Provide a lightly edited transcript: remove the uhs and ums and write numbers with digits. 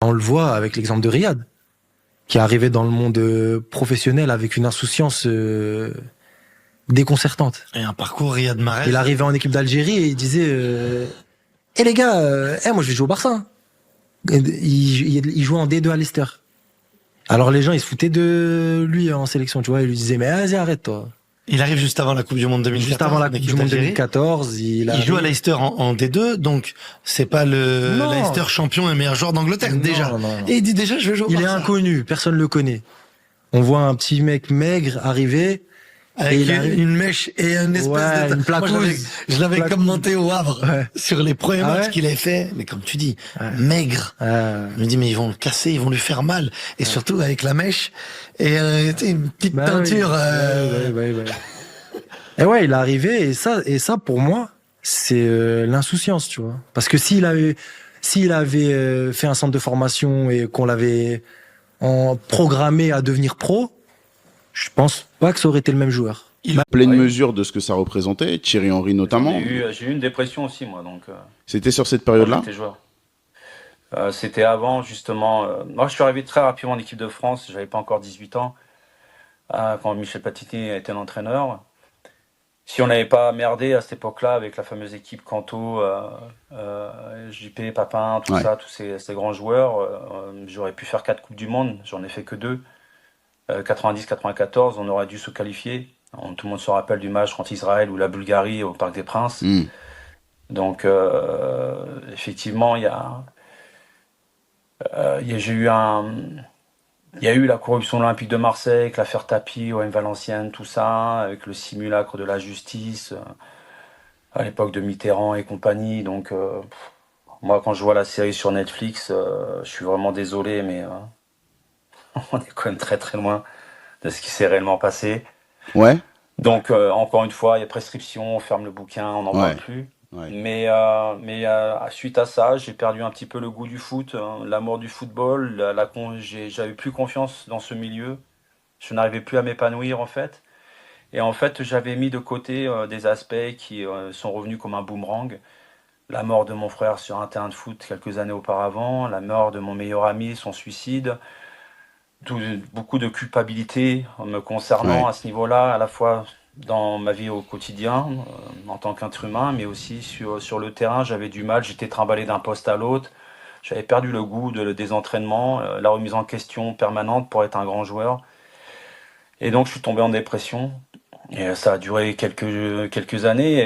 On le voit avec l'exemple de Riyad, qui est arrivé dans le monde professionnel avec une insouciance déconcertante. Et un parcours Riyad Mahrez. Il arrivait en équipe d'Algérie et il disait Eh les gars, moi je vais jouer au Barça. Hein. Il jouait en D2 à Leicester. Alors les gens ils se foutaient de lui en sélection, tu vois, ils lui disaient mais vas-y arrête toi. Il arrive juste avant la Coupe du Monde 2014. Juste avant la Coupe du Monde 2014, il joue à Leicester en D2, donc c'est pas le Leicester champion et meilleur joueur d'Angleterre déjà. Non. Et il dit déjà je vais jouer au Barça. Il est inconnu, personne le connaît. On voit un petit mec maigre arriver. Avec une mèche et une espèce une plaquouse. Moi, je l'avais commenté au Havre sur les premiers matchs qu'il avait fait. Mais comme tu dis, maigre. Je me dis, mais ils vont le casser, ils vont lui faire mal. Et surtout avec la mèche et une petite teinture. Et ouais, il est arrivé et ça pour moi, c'est l'insouciance, tu vois. Parce que s'il avait fait un centre de formation et qu'on l'avait programmé à devenir pro, je pense pas que ça aurait été le même joueur. Il a pleine mesure de ce que ça représentait, Thierry Henry notamment. J'ai eu une dépression aussi, moi. Donc. C'était sur cette période-là. C'était avant, justement. Moi, je suis arrivé très rapidement en équipe de France. J'avais pas encore 18 ans quand Michel Platini était l'entraîneur. Si on n'avait pas merdé à cette époque-là avec la fameuse équipe Canto, JP, Papin, tout ça, tous ces grands joueurs, j'aurais pu faire 4 Coupes du Monde. J'en ai fait que 2. 90-94, on aurait dû se qualifier. Tout le monde se rappelle du match contre Israël ou la Bulgarie au Parc des Princes. Donc, effectivement, il y a eu la corruption olympique de Marseille, avec l'affaire Tapie, OM Valenciennes, tout ça, avec le simulacre de la justice, à l'époque de Mitterrand et compagnie. Donc, moi, quand je vois la série sur Netflix, je suis vraiment désolé, mais... on est quand même très très loin de ce qui s'est réellement passé. Ouais. Donc encore une fois, il y a prescription, on ferme le bouquin, on n'en parle plus. Ouais. Mais suite à ça, j'ai perdu un petit peu le goût du foot, l'amour du football. J'avais plus confiance dans ce milieu. Je n'arrivais plus à m'épanouir en fait. Et en fait, j'avais mis de côté des aspects qui sont revenus comme un boomerang. La mort de mon frère sur un terrain de foot quelques années auparavant, la mort de mon meilleur ami, son suicide. Beaucoup de culpabilité me concernant à ce niveau-là, à la fois dans ma vie au quotidien, en tant qu'être humain, mais aussi sur le terrain. J'avais du mal, j'étais trimballé d'un poste à l'autre. J'avais perdu le goût des entraînements, la remise en question permanente pour être un grand joueur. Et donc je suis tombé en dépression. Et ça a duré quelques années.